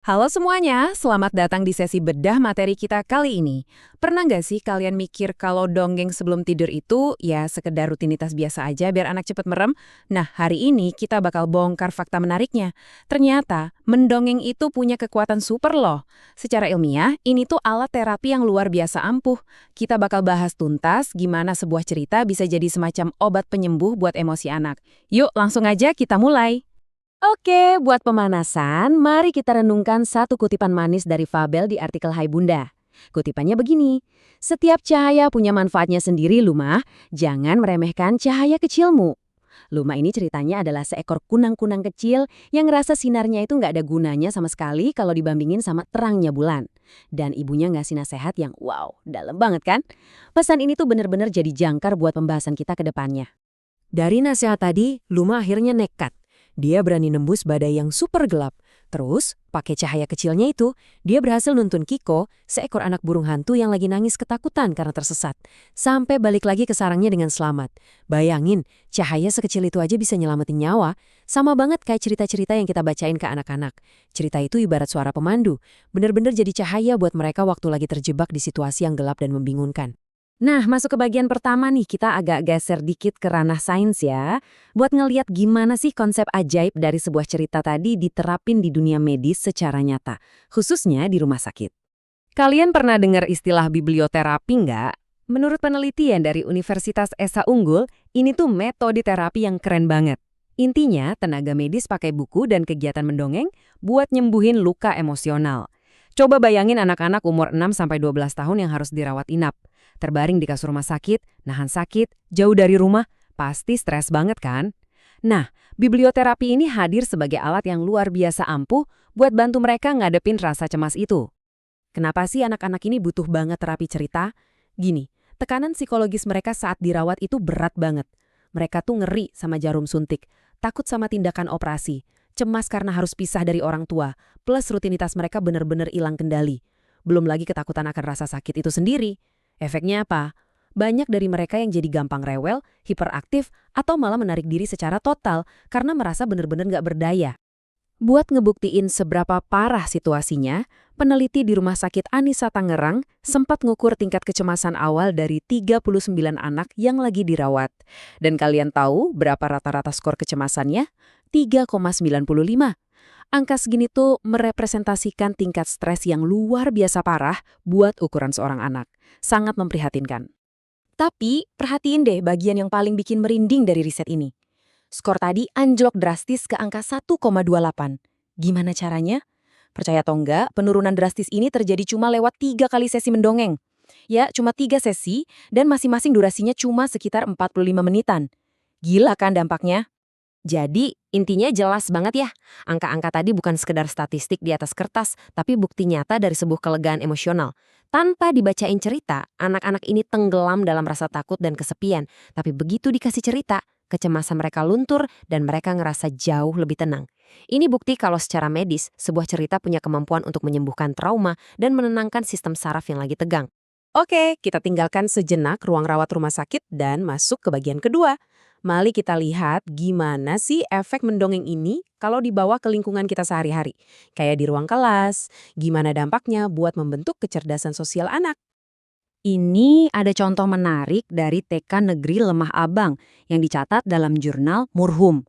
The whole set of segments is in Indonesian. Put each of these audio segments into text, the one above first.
Halo semuanya, selamat datang di sesi bedah materi kita kali ini. Pernah nggak sih kalian mikir kalau dongeng sebelum tidur itu ya sekedar rutinitas biasa aja biar anak cepet merem? Nah, hari ini kita bakal bongkar fakta menariknya. Ternyata, mendongeng itu punya kekuatan super loh. Secara ilmiah, ini tuh alat terapi yang luar biasa ampuh. Kita bakal bahas tuntas gimana sebuah cerita bisa jadi semacam obat penyembuh buat emosi anak. Yuk, langsung aja kita mulai. Oke, buat pemanasan, mari kita renungkan satu kutipan manis dari Fabel di artikel Hai Bunda. Kutipannya begini, setiap cahaya punya manfaatnya sendiri, Lumah. Jangan meremehkan cahaya kecilmu. Lumah ini ceritanya adalah seekor kunang-kunang kecil yang ngerasa sinarnya itu nggak ada gunanya sama sekali kalau dibandingin sama terangnya bulan. Dan ibunya ngasih nasihat yang wow, dalam banget kan? Pesan ini tuh bener-bener jadi jangkar buat pembahasan kita ke depannya. Dari nasihat tadi, Luma akhirnya nekat. Dia berani nembus badai yang super gelap. Terus, pakai cahaya kecilnya itu, dia berhasil nuntun Kiko, seekor anak burung hantu yang lagi nangis ketakutan karena tersesat, sampai balik lagi ke sarangnya dengan selamat. Bayangin, cahaya sekecil itu aja bisa nyelamatin nyawa, sama banget kayak cerita-cerita yang kita bacain ke anak-anak. Cerita itu ibarat suara pemandu, bener-bener jadi cahaya buat mereka waktu lagi terjebak di situasi yang gelap dan membingungkan. Nah, masuk ke bagian pertama nih, kita agak geser dikit ke ranah sains ya. Buat ngeliat gimana sih konsep ajaib dari sebuah cerita tadi diterapin di dunia medis secara nyata, khususnya di rumah sakit. Kalian pernah dengar istilah biblioterapi nggak? Menurut penelitian dari Universitas Esa Unggul, ini tuh metode terapi yang keren banget. Intinya, tenaga medis pakai buku dan kegiatan mendongeng buat nyembuhin luka emosional. Coba bayangin anak-anak umur 6-12 tahun yang harus dirawat inap. Terbaring di kasur rumah sakit, nahan sakit, jauh dari rumah, pasti stres banget kan? Nah, biblioterapi ini hadir sebagai alat yang luar biasa ampuh buat bantu mereka ngadepin rasa cemas itu. Kenapa sih anak-anak ini butuh banget terapi cerita? Gini, tekanan psikologis mereka saat dirawat itu berat banget. Mereka tuh ngeri sama jarum suntik, takut sama tindakan operasi, cemas karena harus pisah dari orang tua, plus rutinitas mereka benar-benar hilang kendali. Belum lagi ketakutan akan rasa sakit itu sendiri. Efeknya apa? Banyak dari mereka yang jadi gampang rewel, hiperaktif, atau malah menarik diri secara total karena merasa benar-benar nggak berdaya. Buat ngebuktiin seberapa parah situasinya, peneliti di Rumah Sakit Anisa Tangerang sempat ngukur tingkat kecemasan awal dari 39 anak yang lagi dirawat. Dan kalian tahu berapa rata-rata skor kecemasannya? 3,95. Angka segini tuh merepresentasikan tingkat stres yang luar biasa parah buat ukuran seorang anak. Sangat memprihatinkan. Tapi, perhatiin deh bagian yang paling bikin merinding dari riset ini. Skor tadi anjlok drastis ke angka 1,28. Gimana caranya? Percaya atau enggak, penurunan drastis ini terjadi cuma lewat 3 kali sesi mendongeng. Ya, cuma 3 sesi, dan masing-masing durasinya cuma sekitar 45 menitan. Gila kan dampaknya? Jadi, intinya jelas banget ya. Angka-angka tadi bukan sekedar statistik di atas kertas, tapi bukti nyata dari sebuah kelegaan emosional. Tanpa dibacain cerita, anak-anak ini tenggelam dalam rasa takut dan kesepian. Tapi begitu dikasih cerita, kecemasan mereka luntur dan mereka ngerasa jauh lebih tenang. Ini bukti kalau secara medis, sebuah cerita punya kemampuan untuk menyembuhkan trauma dan menenangkan sistem saraf yang lagi tegang. Oke, kita tinggalkan sejenak ruang rawat rumah sakit dan masuk ke bagian kedua. Mari kita lihat gimana sih efek mendongeng ini kalau dibawa ke lingkungan kita sehari-hari. Kayak di ruang kelas, gimana dampaknya buat membentuk kecerdasan sosial anak. Ini ada contoh menarik dari TK Negeri Lemah Abang yang dicatat dalam jurnal Murhum.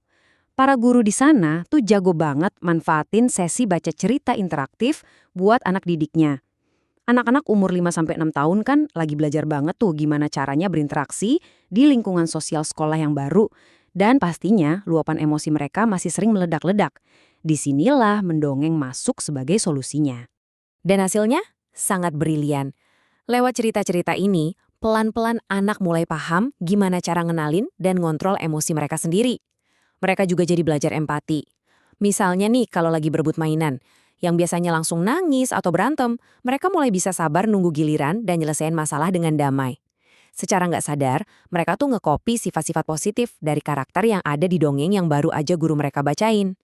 Para guru di sana tuh jago banget manfaatin sesi baca cerita interaktif buat anak didiknya. Anak-anak umur 5-6 tahun kan lagi belajar banget tuh gimana caranya berinteraksi di lingkungan sosial sekolah yang baru. Dan pastinya luapan emosi mereka masih sering meledak-ledak. Disinilah mendongeng masuk sebagai solusinya. Dan hasilnya sangat brilian. Lewat cerita-cerita ini, pelan-pelan anak mulai paham gimana cara ngenalin dan ngontrol emosi mereka sendiri. Mereka juga jadi belajar empati. Misalnya nih kalau lagi berebut mainan, yang biasanya langsung nangis atau berantem, mereka mulai bisa sabar nunggu giliran dan nyelesain masalah dengan damai. Secara nggak sadar, mereka tuh ngekopi sifat-sifat positif dari karakter yang ada di dongeng yang baru aja guru mereka bacain.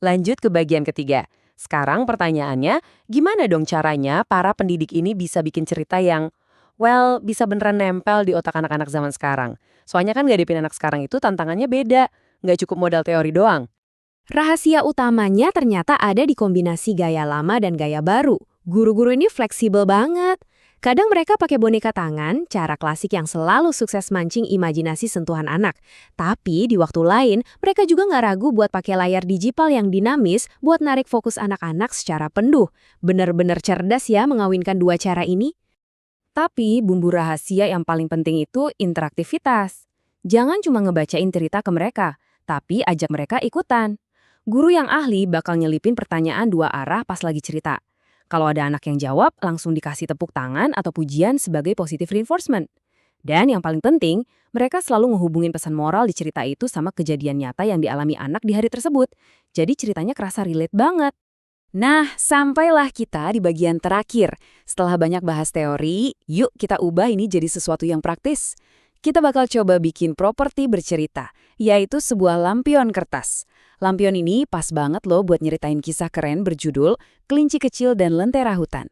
Lanjut ke bagian ketiga. Sekarang pertanyaannya, gimana dong caranya para pendidik ini bisa bikin cerita yang, well, bisa beneran nempel di otak anak-anak zaman sekarang? Soalnya kan ngadepin anak sekarang itu tantangannya beda, nggak cukup modal teori doang. Rahasia utamanya ternyata ada di kombinasi gaya lama dan gaya baru. Guru-guru ini fleksibel banget. Kadang mereka pakai boneka tangan, cara klasik yang selalu sukses mancing imajinasi sentuhan anak. Tapi di waktu lain, mereka juga nggak ragu buat pakai layar digital yang dinamis buat narik fokus anak-anak secara penuh. Bener-bener cerdas ya mengawinkan dua cara ini. Tapi bumbu rahasia yang paling penting itu interaktivitas. Jangan cuma ngebacain cerita ke mereka, tapi ajak mereka ikutan. Guru yang ahli bakal nyelipin pertanyaan dua arah pas lagi cerita. Kalau ada anak yang jawab, langsung dikasih tepuk tangan atau pujian sebagai positive reinforcement. Dan yang paling penting, mereka selalu ngehubungin pesan moral di cerita itu sama kejadian nyata yang dialami anak di hari tersebut. Jadi ceritanya kerasa relate banget. Nah, sampailah kita di bagian terakhir. Setelah banyak bahas teori, yuk kita ubah ini jadi sesuatu yang praktis. Kita bakal coba bikin properti bercerita, yaitu sebuah lampion kertas. Lampion ini pas banget loh buat nyeritain kisah keren berjudul Kelinci Kecil dan Lentera Hutan.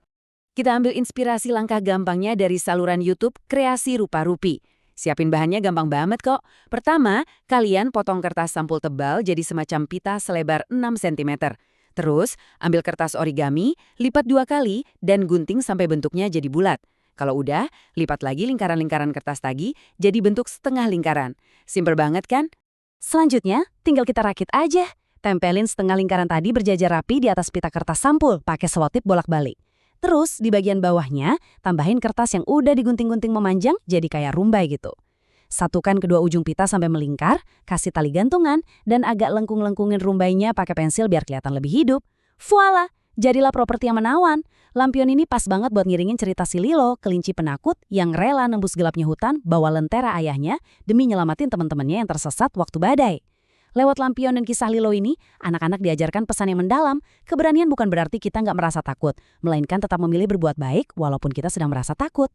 Kita ambil inspirasi langkah gampangnya dari saluran YouTube Kreasi Rupa-Rupi. Siapin bahannya gampang banget kok. Pertama, kalian potong kertas sampul tebal jadi semacam pita selebar 6 cm. Terus, ambil kertas origami, lipat 2 kali, dan gunting sampai bentuknya jadi bulat. Kalau udah, lipat lagi lingkaran-lingkaran kertas tagi jadi bentuk setengah lingkaran. Simpel banget kan? Selanjutnya, tinggal kita rakit aja. Tempelin setengah lingkaran tadi berjajar rapi di atas pita kertas sampul pakai selotip bolak-balik. Terus, di bagian bawahnya, tambahin kertas yang udah digunting-gunting memanjang jadi kayak rumbai gitu. Satukan kedua ujung pita sampai melingkar, kasih tali gantungan, dan agak lengkung-lengkungin rumbainya pakai pensil biar kelihatan lebih hidup. Voila! Jadilah properti yang menawan. Lampion ini pas banget buat ngiringin cerita si Lilo, kelinci penakut yang rela nembus gelapnya hutan bawa lentera ayahnya demi nyelamatin teman-temannya yang tersesat waktu badai. Lewat lampion dan kisah Lilo ini, anak-anak diajarkan pesan yang mendalam. Keberanian bukan berarti kita nggak merasa takut, melainkan tetap memilih berbuat baik walaupun kita sedang merasa takut.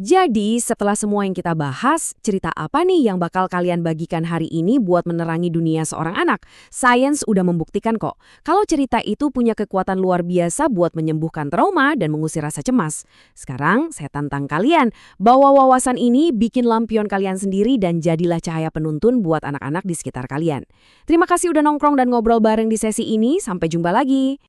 Jadi, setelah semua yang kita bahas, cerita apa nih yang bakal kalian bagikan hari ini buat menerangi dunia seorang anak? Sains udah membuktikan kok, kalau cerita itu punya kekuatan luar biasa buat menyembuhkan trauma dan mengusir rasa cemas. Sekarang, saya tantang kalian, bawa wawasan ini bikin lampion kalian sendiri dan jadilah cahaya penuntun buat anak-anak di sekitar kalian. Terima kasih udah nongkrong dan ngobrol bareng di sesi ini, sampai jumpa lagi.